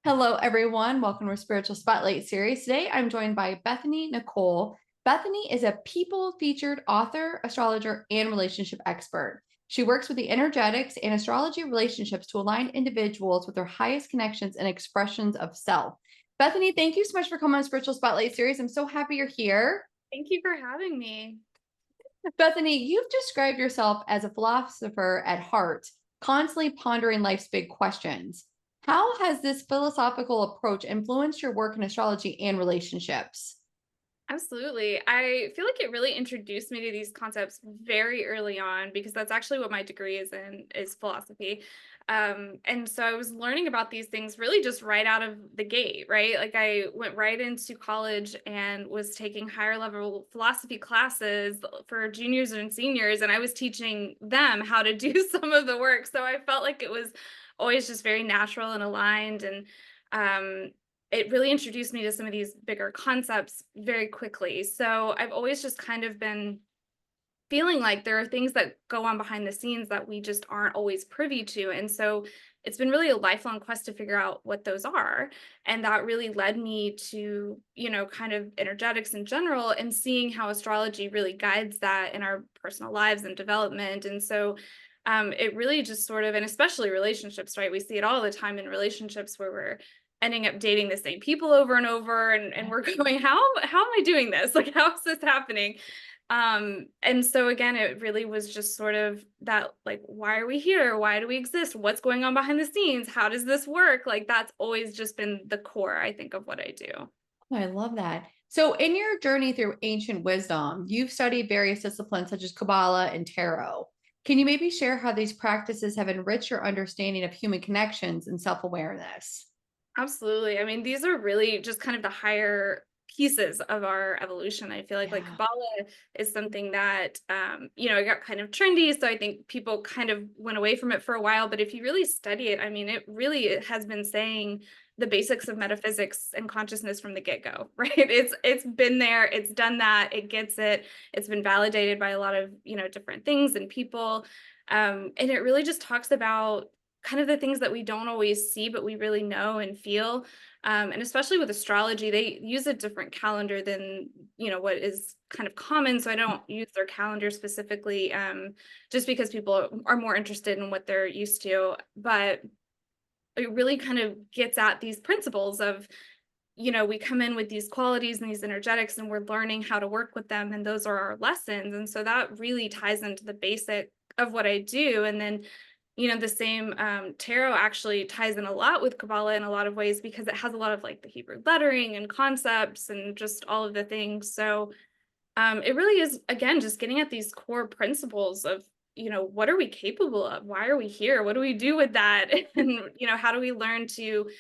Hello, everyone. Welcome to our Spiritual Spotlight series. Today, I'm joined by Bethany Nicole. Bethany is a people featured author, astrologer, and relationship expert. She works with the energetics and astrology relationships to align individuals with their highest connections and expressions of self. Bethany, thank you so much for coming on Spiritual Spotlight series. I'm so happy you're here. Thank you for having me. Bethany, you've described yourself as a philosopher at heart, constantly pondering life's big questions. How has this philosophical approach influenced your work in astrology and relationships? Absolutely. I feel like it really introduced me to these concepts very early on because that's actually what my degree is in, is philosophy. And so I was learning about these things really just right out of the gate, right? Like I went right into college and was taking higher level philosophy classes for juniors and seniors, and I was teaching them how to do some of the work. So I felt like it was always just very natural and aligned. And um, it really introduced me to some of these bigger concepts very quickly. So I've always just kind of been feeling like there are things that go on behind the scenes that we just aren't always privy to. And so it's been really a lifelong quest to figure out what those are. And that really led me to, kind of energetics in general and seeing how astrology really guides that in our personal lives and development. And so it really just sort of, and especially relationships, right? We see it all the time in relationships where we're ending up dating the same people over and over, and we're going, how am I doing this? Like, how is this happening? And so again, it really was just sort of that, like, why are we here? Why do we exist? What's going on behind the scenes? How does this work? Like, that's always just been the core, I think, of what I do. Oh, I love that. So, in your journey through ancient wisdom, you've studied various disciplines such as Kabbalah and Tarot. Can you maybe share how these practices have enriched your understanding of human connections and self awareness? Absolutely. I mean, these are really just kind of the higher pieces of our evolution. I feel like Yeah. Kabbalah is something that it got kind of trendy. So I think people kind of went away from it for a while. But if you really study it, I mean, it has been saying the basics of metaphysics and consciousness from the get-go, right? It's been there, it's done that, it gets it, it's been validated by a lot of different things and people. And it really just talks about kind of the things that we don't always see, but we really know and feel. And especially with astrology, they use a different calendar than, what is kind of common. So I don't use their calendar specifically, just because people are more interested in what they're used to. But it really kind of gets at these principles of, we come in with these qualities and these energetics and we're learning how to work with them. And those are our lessons. And so that really ties into the basic of what I do. And then the same tarot actually ties in a lot with Kabbalah in a lot of ways because it has a lot of like the Hebrew lettering and concepts and just all of the things. So it really is, again, just getting at these core principles of, what are we capable of? Why are we here? What do we do with that? And, how do we learn to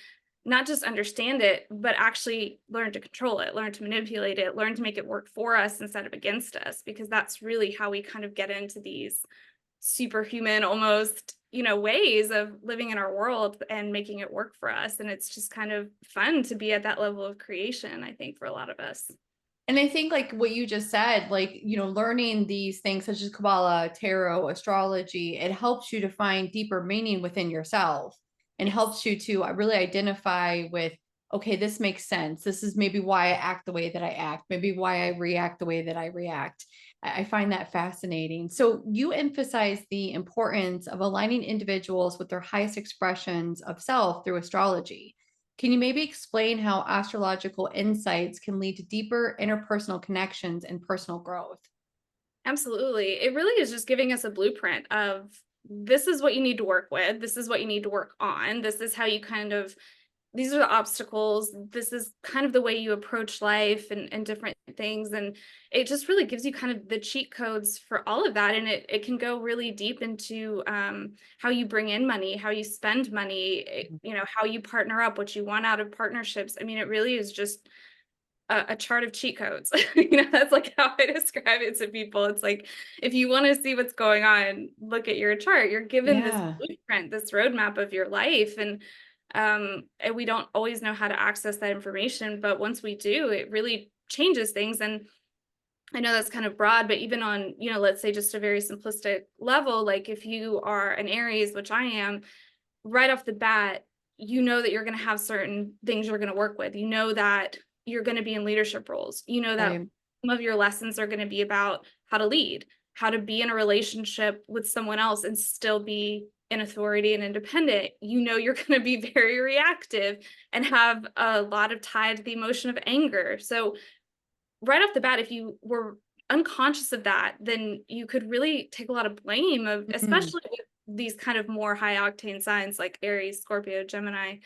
not just understand it, but actually learn to control it, learn to manipulate it, learn to make it work for us instead of against us? Because that's really how we kind of get into these superhuman almost ways of living in our world and making it work for us. And it's just kind of fun to be at that level of creation, I think, for a lot of us. And I think like what you just said, learning these things such as Kabbalah, tarot, astrology, it helps you to find deeper meaning within yourself and Yes. helps you to really identify with, okay, this makes sense. This is maybe why I act the way that I act, maybe why I react the way that I react. I find that fascinating. So you emphasize the importance of aligning individuals with their highest expressions of self through astrology. Can you maybe explain how astrological insights can lead to deeper interpersonal connections and personal growth? Absolutely. It really is just giving us a blueprint of this is what you need to work with. This is what you need to work on. This is how you kind of, these are the obstacles. This is kind of the way you approach life and different things. And it just really gives you kind of the cheat codes for all of that. And it can go really deep into how you bring in money, how you spend money, how you partner up, what you want out of partnerships. I mean, it really is just a chart of cheat codes. That's like how I describe it to people. It's like, if you want to see what's going on, look at your chart. You're given this Yeah. blueprint, this roadmap of your life. And we don't always know how to access that information. But once we do, it really changes things. And I know that's kind of broad, but even on, let's say just a very simplistic level, like if you are an Aries, which I am, right off the bat, you know that you're going to have certain things you're going to work with. You know that you're going to be in leadership roles. You know that Right. some of your lessons are going to be about how to lead, how to be in a relationship with someone else and still be in authority and independent. You know, you're going to be very reactive and have a lot of tied to the emotion of anger. So, right off the bat, if you were unconscious of that, then you could really take a lot of blame of, Mhm. especially with these kind of more high octane signs like Aries, Scorpio, Gemini,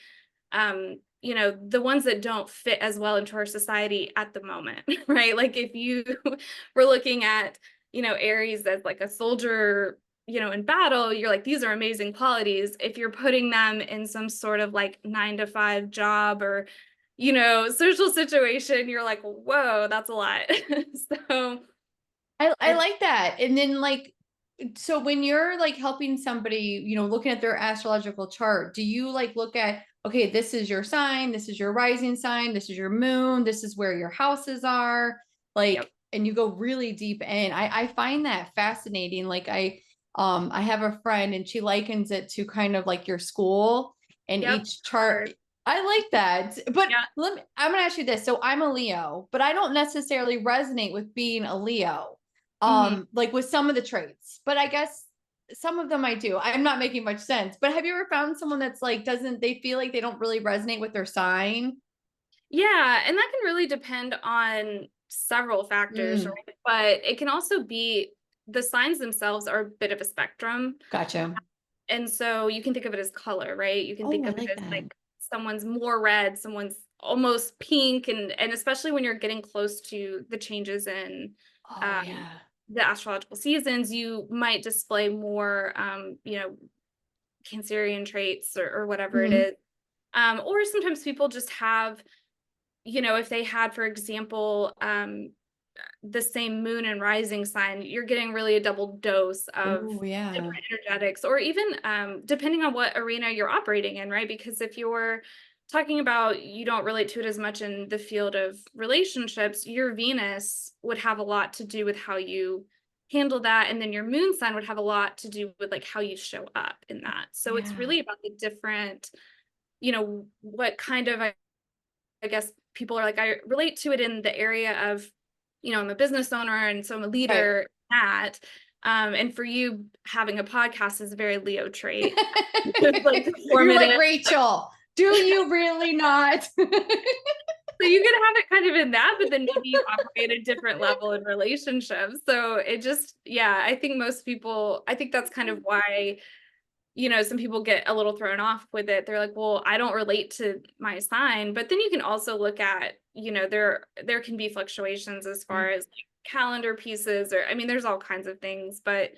the ones that don't fit as well into our society at the moment, right? Like if you were looking at, Aries as like a soldier, in battle, you're like, these are amazing qualities. If you're putting them in some sort of like 9 to 5 job or, social situation, you're like, whoa, that's a lot. So I I, like that. And then like, so when you're like helping somebody, looking at their astrological chart, do you like look at, okay, this is your sign, this is your rising sign, this is your moon, this is where your houses are, yep, like, and you go really deep in. I find that fascinating. Like I have a friend and she likens it to kind of like your school and yep, each chart. hard. I like that. But Yeah. I'm gonna ask you this. So I'm a Leo, but I don't necessarily resonate with being a Leo Mhm. like with some of the traits, but I guess some of them I do. I'm not making much sense, but have you ever found someone that's like doesn't they feel like they don't really resonate with their sign? Yeah, and that can really depend on several factors, Mm, right? But it can also be the signs themselves are a bit of a spectrum. gotcha. And so you can think of it as color, right? You can Oh, think I of it like as that. like someone's more red, someone's almost pink, and especially when you're getting close to the changes in Oh um, yeah. the astrological seasons, you might display more, Cancerian traits or whatever it Hmm. is. Or sometimes people just have, if they had, for example, the same moon and rising sign, you're getting really a double dose of Oh yeah. different energetics, or even depending on what arena you're operating in, right? Because if you're talking about you don't relate to it as much in the field of relationships, your Venus would have a lot to do with how you handle that. And then your moon sign would have a lot to do with like how you show up in that. So it's Yeah. really about the different, what kind of, I guess people are like, I relate to it in the area of, I'm a business owner and so I'm a Right. leader at, and for you having a podcast is a very Leo trait. It's like You're like performative. Rachel. Do you really not? So you can have it kind of in that, but then maybe you operate at a different level in relationships. So it just, yeah, I think that's kind of why some people get a little thrown off with it. They're like, well, I don't relate to my sign. But then you can also look at, there can be fluctuations as far Mm, as like calendar pieces, or I mean, there's all kinds of things. But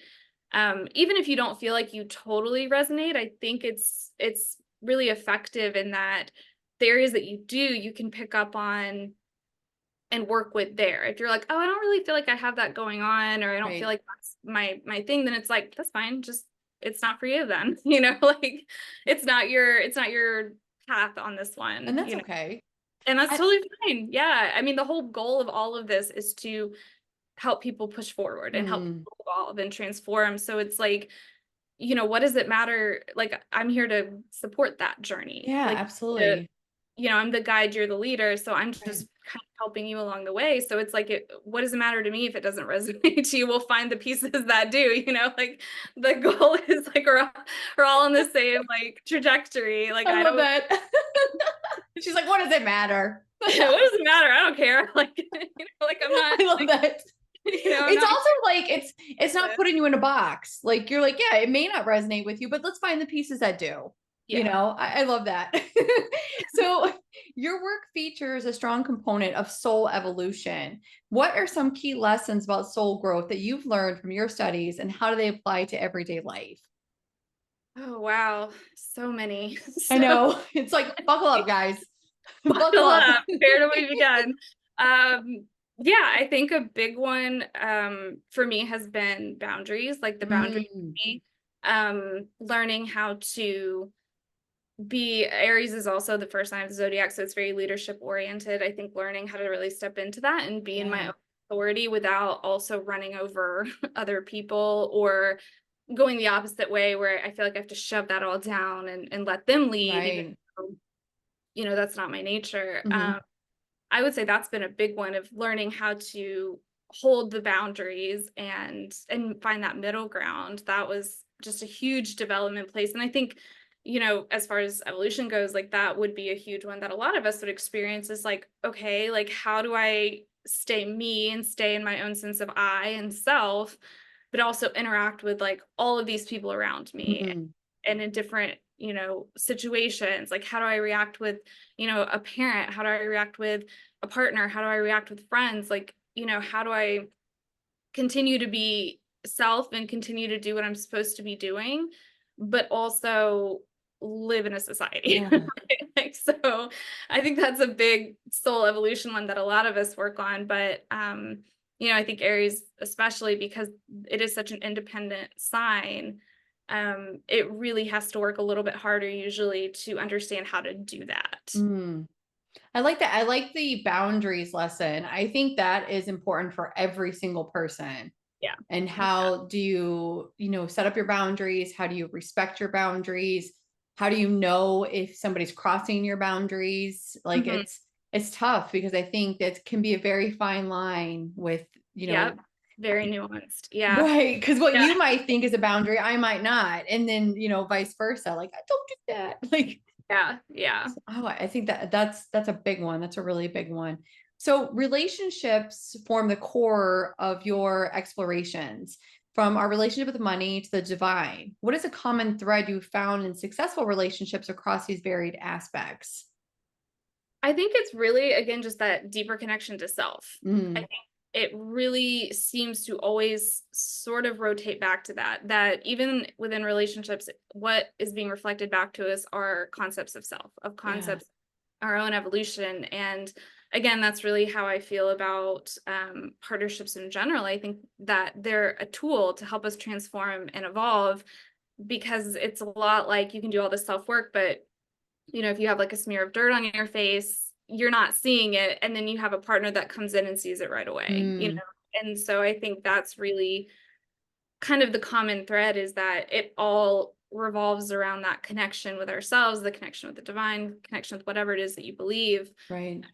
even if you don't feel like you totally resonate, I think it's really effective in that the areas that you do, you can pick up on and work with there. If you're like, oh, I don't really feel like I have that going on, or I don't feel right. like that's my thing, then it's like, that's fine. Just it's not for you then. Like it's not your path on this And one, that's okay. and that's I, totally fine. Yeah. I mean, the whole goal of all of this is to help people push forward and help mm, people evolve and transform. So it's like, what does it matter? Like, I'm here to support that journey. yeah, Like, absolutely. I'm the guide, you're the leader. So I'm Right. just kind of helping you along the way. So it's like, what does it matter to me if it doesn't resonate to you? We'll find the pieces that do, like the goal is like, we're all on the same like trajectory. Like, I I love don't, that. She's like, what does it matter? what does it matter? I don't care. Like, like I'm not, I love like, that. I'm It's not. also like it's not putting you in a box. Like you're like, yeah, it may not resonate with you, but let's find the pieces that do. Yeah. I love that. So your work features a strong component of soul evolution. What are some key lessons about soul growth that you've learned from your studies and how do they apply to everyday life? Oh, wow. So many. I So know. It's like buckle up, guys. Buckle buckle up. up. Where do we begin? Yeah, I think a big one for me has been boundaries, like the boundary Mm, for me. Learning how to be Aries is also the first sign of the zodiac, so it's very leadership oriented. I think learning how to really step into that and be in my yeah. own authority without also running over other people or going the opposite way where I feel like I have to shove that all down and let them lead, even Right. that's not my nature. Mhm. I would say that's been a big one of learning how to hold the boundaries and find that middle ground. That was just a huge development place. And I think, as far as evolution goes, like that would be a huge one that a lot of us would experience is like, okay, like how do I stay me and stay in my own sense of I and self, but also interact with like all of these people around me Mhm. and in different, situations. Like how do I react with, a parent? How do I react with a partner? How do I react with friends? Like, how do I continue to be self and continue to do what I'm supposed to be doing, but also live in a society. Yeah. Right? Like, so I think that's a big soul evolution one that a lot of us work on. But, I think Aries, especially because it is such an independent sign, it really has to work a little bit harder usually to understand how to do that. Mm. I like that. I like the boundaries lesson. I think that is important for every single person. Yeah. And Yeah. how do you, set up your boundaries? How do you respect your boundaries? How do you know if somebody's crossing your boundaries? Like Mhm. it's tough because I think that can be a very fine line with, Yep. Very nuanced. Yeah. right. Because what Yeah. you might think is a boundary, I might not. And then, vice versa. Like, I don't do that. Like, Yeah. Yeah. oh, I think that's a big one. That's a really big one. So relationships form the core of your explorations, from our relationship with money to the divine. What is a common thread you found in successful relationships across these varied aspects? I think it's really, again, just that deeper connection to self. I Mm, think it really seems to always sort of rotate back to that even within relationships, what is being reflected back to us are concepts of self, of yeah, concepts, our own evolution. And again, that's really how I feel about partnerships in general. I think that they're a tool to help us transform and evolve because it's a lot like you can do all this self work, but if you have like a smear of dirt on your face, you're not seeing it. And then you have a partner that comes in and sees it right away. mm, And so I think that's really kind of the common thread is that it all revolves around that connection with ourselves, the connection with the divine, connection with whatever it is that you believe. right.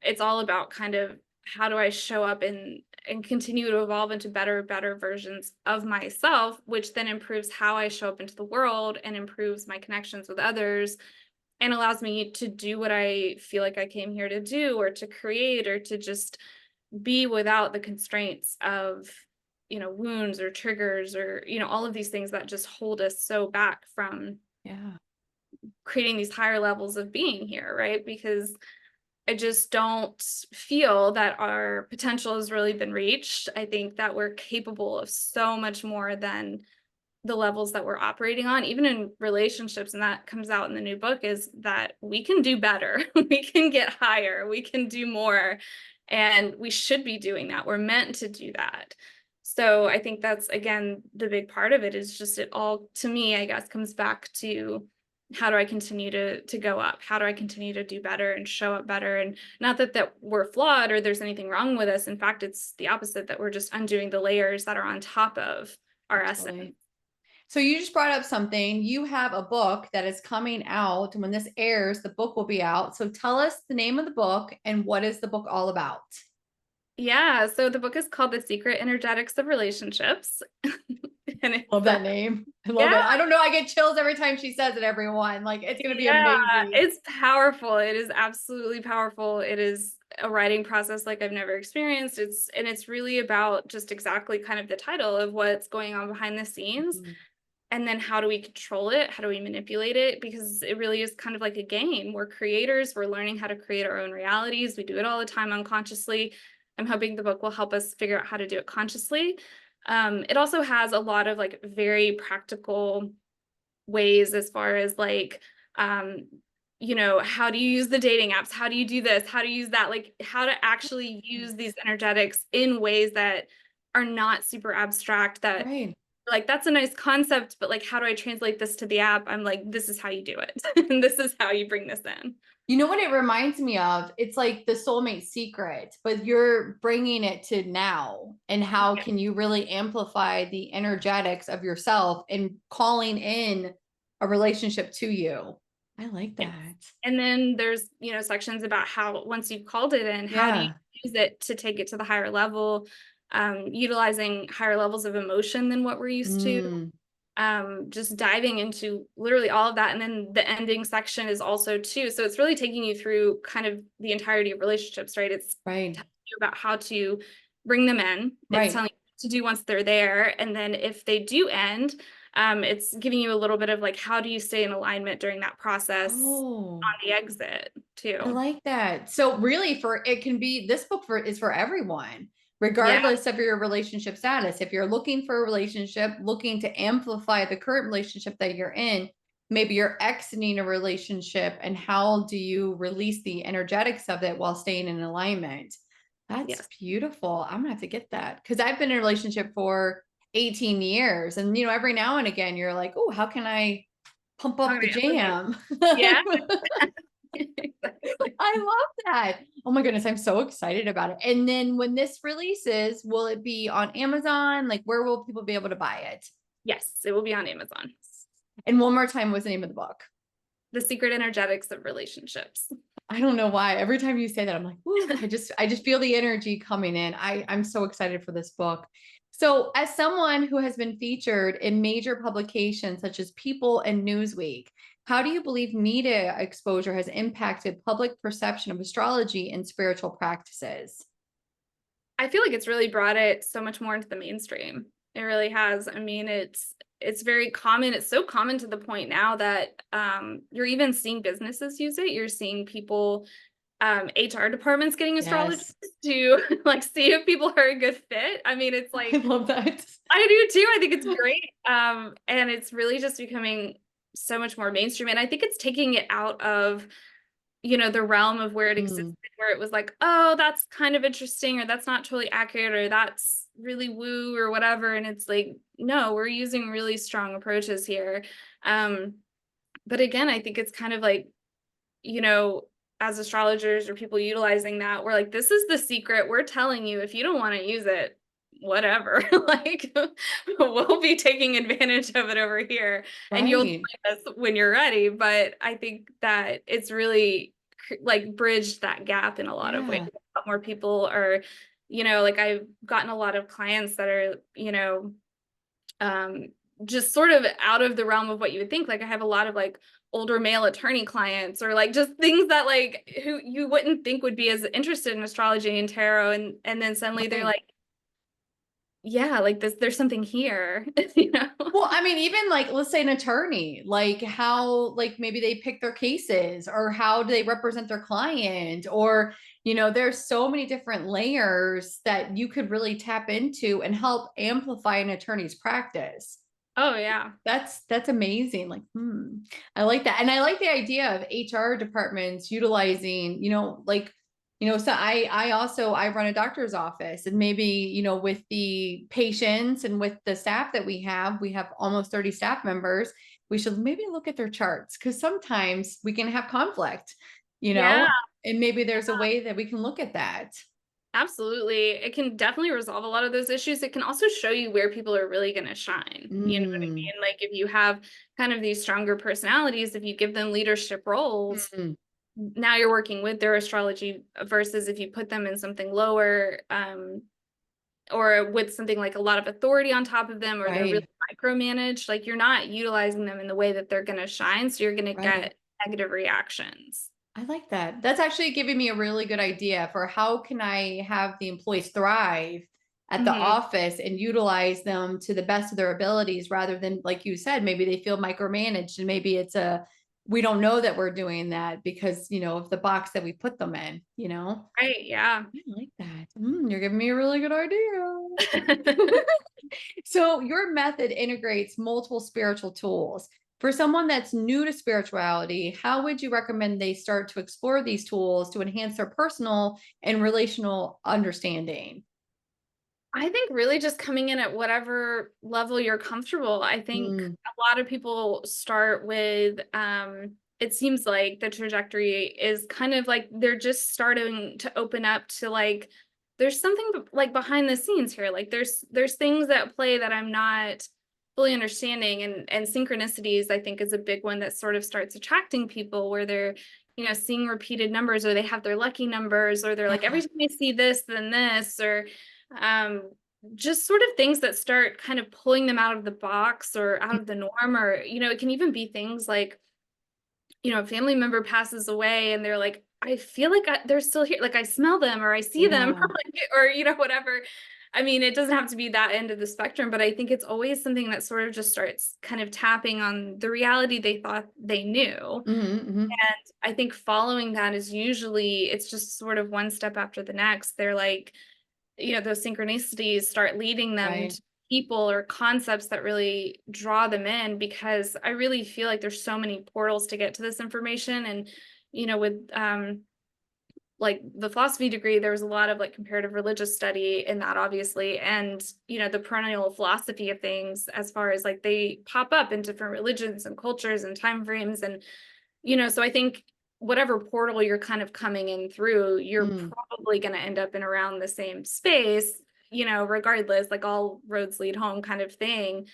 It's all about kind of how do I show up and continue to evolve into better versions of myself, which then improves how I show up into the world and improves my connections with others and allows me to do what I feel like I came here to do or to create or to just be without the constraints of wounds or triggers or all of these things that just hold us so back from Yeah, creating these higher levels of being here, right? Because I just don't feel that our potential has really been reached. I think that we're capable of so much more than the levels that we're operating on, even in relationships, and that comes out in the new book, is that we can do better. We can get higher, we can do more, and we should be doing that. We're meant to do that. So I think that's, again, the big part of it is just it all, to me, I guess, comes back to how do I continue to go up? How do I continue to do better and show up better? And not that we're flawed or there's anything wrong with us. In fact, it's the opposite, that we're just undoing the layers that are on top of our essence. absolutely. So you just brought up something. You have a book that is coming out. And when this airs, the book will be out. So tell us the name of the book and what is the book all about? Yeah, so the book is called The Secret Energetics of Relationships. And Love it's that name. I love yeah, it. I don't know. I get chills every time she says it, everyone. Like, it's going to be yeah, amazing. it's powerful. It is absolutely powerful. It is a writing process like I've never experienced. It's really about just exactly kind of the title of what's going on behind the scenes. Mhm. And then how do we control it? How do we manipulate it? Because it really is kind of like a game. We're creators. We're learning how to create our own realities. We do it all the time unconsciously. I'm hoping the book will help us figure out how to do it consciously. It also has a lot of like very practical ways as far as like, um, how do you use the dating apps? How do you do this? How do you use that? Like how to actually use these energetics in ways that are not super abstract, that Right. like that's a nice concept, but like how do I translate this to the app? I'm like, this is how you do it. And this is how you bring this in. You know what it reminds me of? It's like the soulmate secret, but you're bringing it to now. And how Yeah. can you really amplify the energetics of yourself and calling in a relationship to you? I like And that. and then there's, sections about how once you've called it in, how do you Yeah. use it to take it to the higher level, utilizing higher levels of emotion than what we're used to. Mm, Just diving into literally all of that. And then the ending section is also too. So it's really taking you through kind of the entirety of relationships, right? It's right. telling you about how to bring them in. It's Right. telling you what to do once they're there. And then if they do end, it's giving you a little bit of like, how do you stay in alignment during that process Oh. on the exit I too? like that. So really for it can be this book for is for everyone, Yeah. regardless of your relationship status. If you're looking for a relationship, looking to amplify the current relationship that you're in, maybe you're exiting a relationship and how do you release the energetics of it while staying in alignment? That's Yes. beautiful. I'm gonna have to get that because I've been in a relationship for 18 years. And every now and again you're like, oh, how can I pump How up can the I amplify? jam? Yeah. Exactly. I love that. Oh my goodness, I'm so excited about it. And then when this releases, will it be on Amazon? Like, where will people be able to buy it? Yes, it will be on Amazon. And one more time, what's the name of the book? The Secret Energetics of Relationships. I don't know why. Every time you say that, I'm like, "Ooh," I just feel the energy coming in. I'm so excited for this book. So, as someone who has been featured in major publications such as People and Newsweek, how do you believe media exposure has impacted public perception of astrology and spiritual practices? I feel like it's really brought it so much more into the mainstream. It really has. I mean, it's very common. It's so common to the point now that you're even seeing businesses use it. You're seeing people, HR departments getting astrologists Yes. to like see if people are a good fit. I mean, it's I like love that. I do too. I think it's great. And it's really just becoming so much more mainstream. And I think it's taking it out of the realm of where it existed, Mm, where it was like, oh, that's kind of interesting, or that's not totally accurate, or that's really woo, or whatever. And it's like, no, we're using really strong approaches here. Um, but again, I think it's kind of like, you know, as astrologers or people utilizing that, we're like, this is the secret. We're telling you, if you don't want to use it, whatever. Like, we'll be taking advantage of it over here, and you'll right. join us when you're ready. But I think that it's really like bridged that gap in a lot of ways. Yeah. A lot more people are, like I've gotten a lot of clients that are, um, just sort of out of the realm of what you would think. Like I have a lot of like older male attorney clients, or like just things that like who you wouldn't think would be as interested in astrology and tarot, and then suddenly they're Right. like, yeah, like there's something here, Well, I mean, even like, let's say an attorney, like how, like maybe they pick their cases or how do they represent their client? Or, there's so many different layers that you could really tap into and help amplify an attorney's practice. Oh yeah. That's amazing. Like, I like that. And I like the idea of HR departments utilizing, like, so I run a doctor's office and maybe, with the patients and with the staff that we have almost 30 staff members. We should maybe look at their charts because sometimes we can have conflict, Yeah. and maybe there's a way that we can look at that. Absolutely. It can definitely resolve a lot of those issues. It can also show you where people are really going to shine. You know what I Mm, mean? Like if you have kind of these stronger personalities, if you give them leadership roles, mm, now you're working with their astrology versus if you put them in something lower, or with something like a lot of authority on top of them, or they're really right, micromanaged, like you're not utilizing them in the way that they're going to shine. So you're going to right. get negative reactions. I like that. That's actually giving me a really good idea for how can I have the employees thrive at the Mhm. office and utilize them to the best of their abilities rather than, like you said, maybe they feel micromanaged and maybe we don't know that we're doing that because, of the box that we put them in, Right. Yeah. I like that. You're giving me a really good idea. So your method integrates multiple spiritual tools. For someone that's new to spirituality, how would you recommend they start to explore these tools to enhance their personal and relational understanding? I think really just coming in at whatever level you're comfortable. I think Mm, a lot of people start with, it seems like the trajectory is kind of like they're just starting to open up to like there's something like behind the scenes here. Like there's things that play that I'm not fully understanding. And synchronicities, I think, is a big one that sort of starts attracting people, where they're, seeing repeated numbers, or they have their lucky numbers, or they're like, every Yeah. time I see this, then this, or um just sort of things that start kind of pulling them out of the box or out of the norm. Or it can even be things like, a family member passes away and they're like, I feel like they're still here. Like I smell them, or I see them, Yeah. or, whatever. I mean, it doesn't have to be that end of the spectrum, but I think it's always something that sort of just starts kind of tapping on the reality they thought they knew. Mhm, mhm. And I think following that is usually, it's just sort of one step after the next. They're like, those synchronicities start leading them Right. to people or concepts that really draw them in, because I really feel like there's so many portals to get to this information. And, with like the philosophy degree, there was a lot of like comparative religious study in that, obviously. And, the perennial philosophy of things, as far as like they pop up in different religions and cultures and time frames. And so I think whatever portal you're kind of coming in through, you're Mm. probably going to end up in around the same space, regardless, like all roads lead home kind of thing.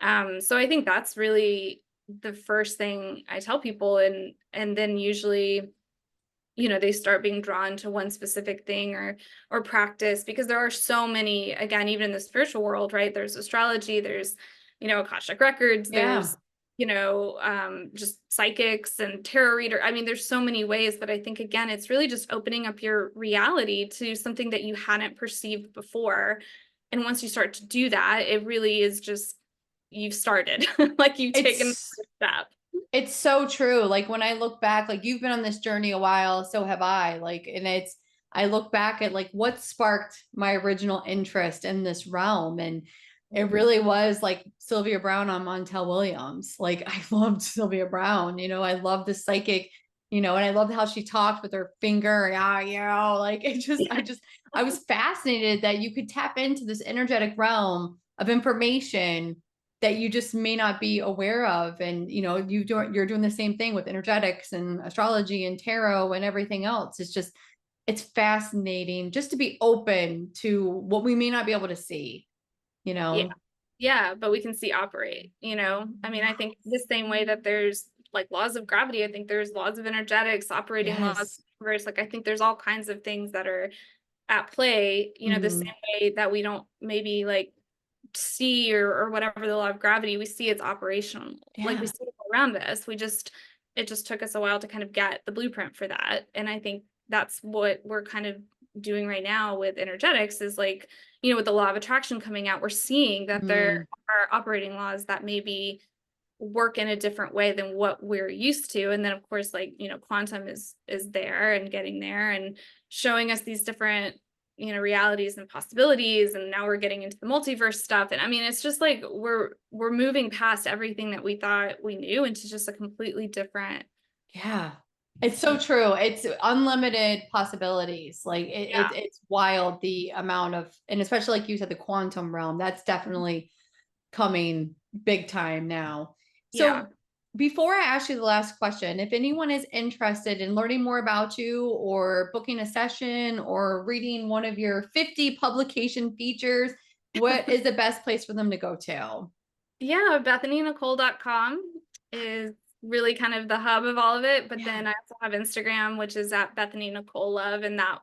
So I think that's really the first thing I tell people. And then usually, they start being drawn to one specific thing or practice, because there are so many, again, even in the spiritual world, right? There's astrology, there's, Akashic records, Yeah. there's, just psychics and tarot reader. I mean, there's so many ways, but I think, again, it's really just opening up your reality to something that you hadn't perceived before. And once you start to do that, it really is just, you've started, like you've taken the It's first step. It's so true. Like when I look back, like you've been on this journey a while, so have I. Like, and I look back at like what sparked my original interest in this realm. And it really was like Sylvia Brown on Montel Williams. Like I loved Sylvia Brown, I love the psychic, and I loved how she talked with her finger. Yeah, like I was fascinated that you could tap into this energetic realm of information that you just may not be aware of. And you're doing the same thing with energetics and astrology and tarot and everything else. It's fascinating just to be open to what we may not be able to see, you Yeah. know. Yeah, but we can see operate, I mean, I think the same way that there's like laws of gravity, I think there's laws of energetics, operating laws of Yes. the universe. Like I think there's all kinds of things that are at play, the Mhm. same way that we don't maybe like see or whatever the law of gravity, we see it's operational. Like we Yeah. see it around us. It just took us a while to kind of get the blueprint for that. And I think that's what we're kind of doing right now with energetics, is like, with the law of attraction coming out, we're seeing that there Mm. are operating laws that maybe work in a different way than what we're used to. And then of course, like, quantum is there and getting there and showing us these different, realities and possibilities. And now we're getting into the multiverse stuff. And I mean, it's just like we're moving past everything that we thought we knew into just a completely different. Yeah. It's so true. It's unlimited possibilities. Like Yeah. it's wild the amount of, and especially like you said, the quantum realm, that's definitely coming big time now. Yeah. So before I ask you the last question, if anyone is interested in learning more about you or booking a session or reading one of your 50 publication features, what is the best place for them to go to? Yeah, BethanyNicole.com is really kind of the hub of all of it. But Yeah. then I also have Instagram, which is at Bethany Nicole Love, and that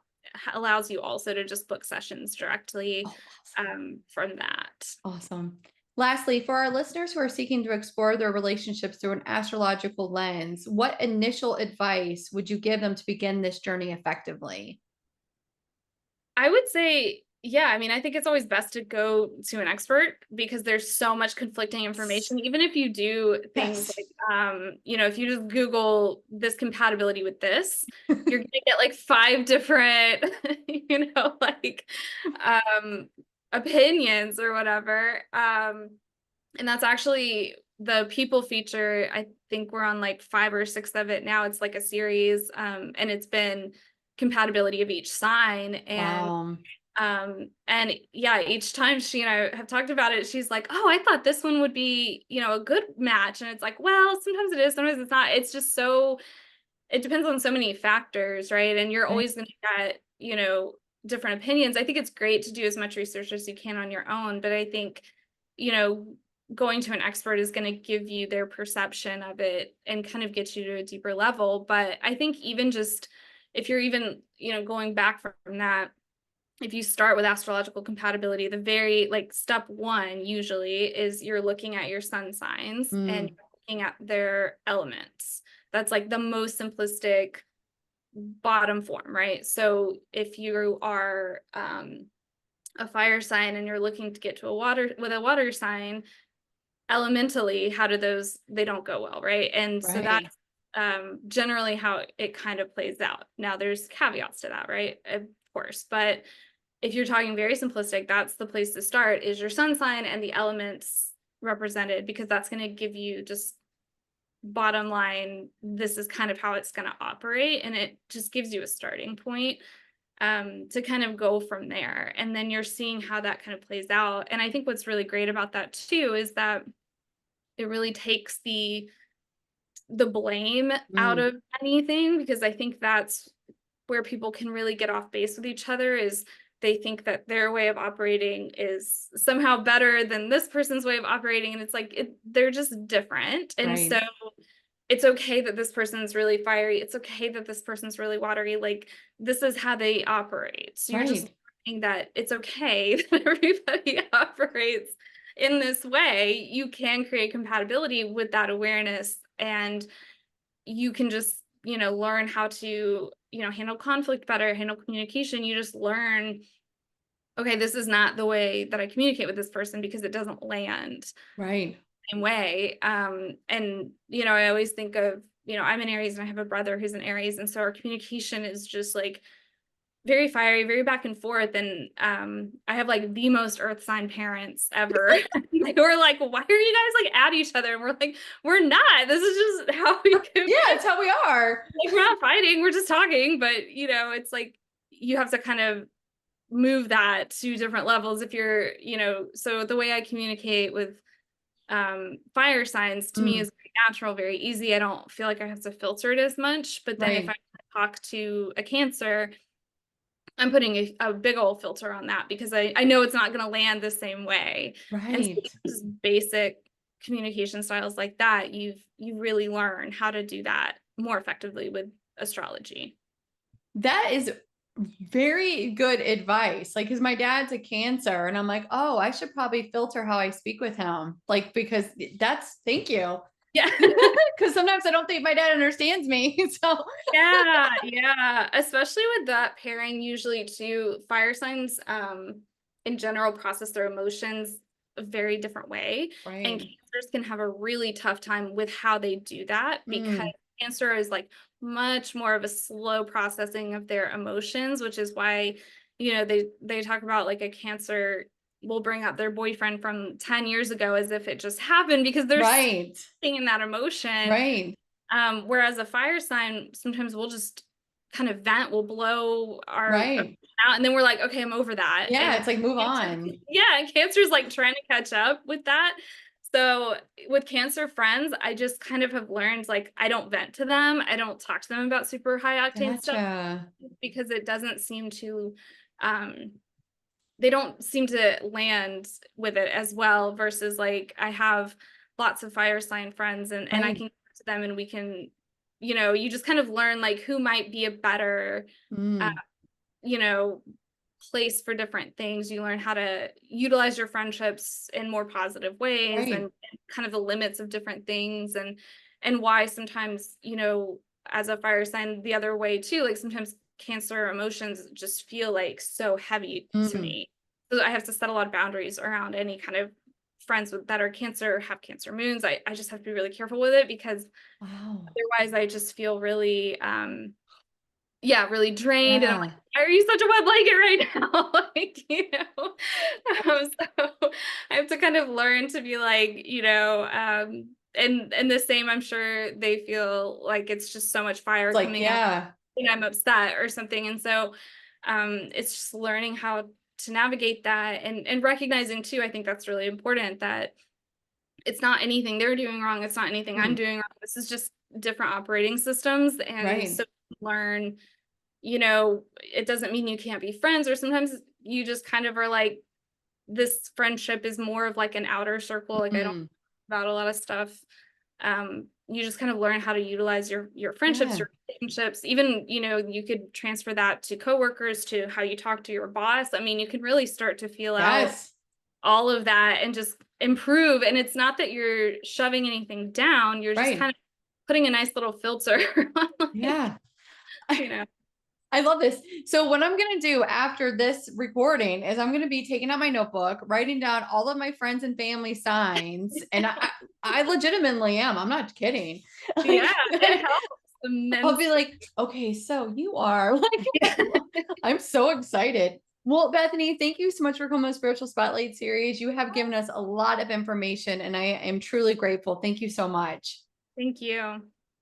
allows you also to just book sessions directly Oh, awesome. from that. Awesome. Lastly, for our listeners who are seeking to explore their relationships through an astrological lens, what initial advice would you give them to begin this journey effectively? I would say, yeah, I mean, I think it's always best to go to an expert, because there's so much conflicting information. Even if you do things Yes. like, if you just Google this compatibility with this, you're gonna get like five different, like um, opinions or whatever. And that's actually the people feature. I think we're on like five or six of it now. It's like a series, and it's been compatibility of each sign. Wow. And yeah, each time she and I have talked about it, she's like, oh, I thought this one would be, a good match. And it's like, well, sometimes it is, sometimes it's not. It's just so, it depends on so many factors, right? And you're Right. always going to get, different opinions. I think it's great to do as much research as you can on your own, but I think, you know going to an expert is going to give you their perception of it and kind of get you to a deeper level. But I think even just if you're even, going back from that, if you start with astrological compatibility, the very like step one usually is you're looking at your sun signs and Mm, you're looking at their elements. That's like the most simplistic bottom form, right? So if you are a fire sign and you're looking to get to a water sign, elementally, how do those, they don't go well, right? And so right. that's generally how it kind of plays out. Now there's caveats to that, right? Of course, but if you're talking very simplistic, that's the place to start, is your sun sign and the elements represented, because that's going to give you just bottom line, this is kind of how it's going to operate, and it just gives you a starting point to kind of go from there. And then you're seeing how that kind of plays out. And I think what's really great about that too is that it really takes the blame out Mm, of anything, because I think that's where people can really get off base with each other, is they think that their way of operating is somehow better than this person's way of operating, and it's like they're just different. And so right. it's okay that this person's really fiery, it's okay that this person's really watery, like this is how they operate. So you're just Right. learning that it's okay that everybody operates in this way. You can create compatibility with that awareness, and you can just, learn how to, handle conflict better, handle communication. You just learn, okay, this is not the way that I communicate with this person because it doesn't land Right. the same way. And, I always think of, I'm an Aries and I have a brother who's an Aries. And so our communication is just like very fiery, very back and forth. And I have like the most earth sign parents ever. They were like, why are you guys like at each other? And we're like, we're not. This is just how we Yeah, communicate. it's how we are. Like, we're not fighting, we're just talking. But it's like you have to kind of move that to different levels if you're, so the way I communicate with fire signs to me Mm, is very natural, very easy. I don't feel like I have to filter it as much. But then if I right. talk to a Cancer, I'm putting a big old filter on that, because I know it's not going to land the same way. And so Right. just basic communication styles like that, you really learn how to do that more effectively with astrology. That is very good advice. Like, because my dad's a Cancer, and I'm like, oh, I should probably filter how I speak with him. Like, because thank you. Yeah. Because sometimes I don't think my dad understands me. So, Yeah, yeah. Especially with that pairing, usually too, fire signs in general process their emotions a very different way. And right. Cancers can have a really tough time with how they do that, because Mm, Cancer is like much more of a slow processing of their emotions, which is why, they talk about like a Cancer will bring up their boyfriend from 10 years ago as if it just happened, because they're right. sitting in that emotion. Right. Whereas a fire sign, sometimes we'll just kind of vent, we'll blow our emotion Right. out, and then we're like, okay, I'm over that. Yeah. And It's like, move Cancer, on. yeah, and Cancer's like trying to catch up with that. So with Cancer friends, I just kind of have learned, like, I don't vent to them. I don't talk to them about super high octane stuff, Gotcha. because it doesn't seem to, um, they don't seem to land with it as well, versus like I have lots of fire sign friends, and I Right. can go to them and we can, you just kind of learn like who might be a better uh, Mm, you know place for different things. You learn how to utilize your friendships in more positive ways, right. and kind of the limits of different things, and why sometimes, as a fire sign the other way too, like sometimes Cancer emotions just feel like so heavy to Mm, me. So I have to set a lot of boundaries around any kind of friends that are Cancer, have Cancer moons. I just have to be really careful with it, because wow. otherwise I just feel really yeah, really drained, and I'm like, Yeah. "Why are you such a wet blanket right now?" Like, so I have to kind of learn to be like, and the same, I'm sure they feel like it's just so much fire It's like, coming out yeah. and I'm upset or something. And so it's just learning how to navigate that, and recognizing too, I think that's really important, that it's not anything they're doing wrong, it's not anything I'm Mm, doing wrong. This is just different operating systems. And right. so learn, it doesn't mean you can't be friends, or sometimes you just kind of are like, this friendship is more of like an outer circle. Like I don't Mm, about a lot of stuff. You just kind of learn how to utilize your friendships, yeah. your relationships. Even, you could transfer that to coworkers, to how you talk to your boss. I mean, you can really start to feel out Yes. all of that and just improve. And it's not that you're shoving anything down, you're just Right. kind of putting a nice little filter on it, Yeah. you know. I love this. So what I'm going to do after this recording is I'm going to be taking out my notebook, writing down all of my friends and family signs. And I legitimately am. I'm not kidding. Yeah, Like, it helps I'll be immensely. like, okay, so you are like, I'm so excited. Well, Bethany, thank you so much for coming on the Spiritual Spotlight series. You have given us a lot of information and I am truly grateful. Thank you so much. Thank you.